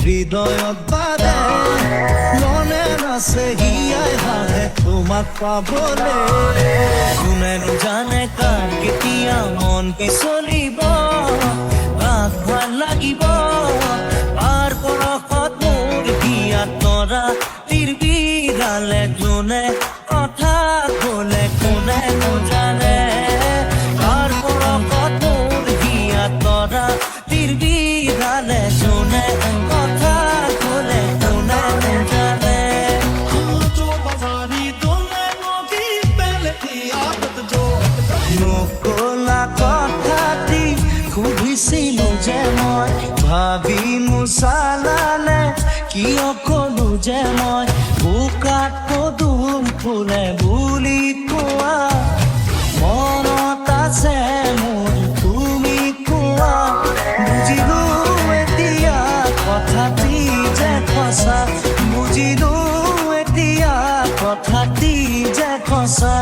হৃদয়ত বাদে মনে নাছে হিয়াই হাহে তোমাক পাবলে কোনেনো জানে কাৰ কেতিয়া মন পিছলিব ভাগ ভাল লাগিব পাৰ পৰশত মোৰ হিয়াত তৰা তিৰবিৰালে যোনে কথা ক'লে কোনেনো জানে পাৰ পৰশত মোৰ হিয়াত তৰা তিৰবিৰালে যোনে কথা ক'লে কোনেনো জানে নকলা কথাটি সুধিছিলো যে মই ভাবি মুচালালে কিয় ক'লো যে মই বোকাত পদুম ফুলে বুলি কোৱা মনত আছে মোৰ তুমি কোৱা বুজিলো এতিয়া কথাটি যে সঁচা বুজিলো এতিয়া কথাটি যে সঁচা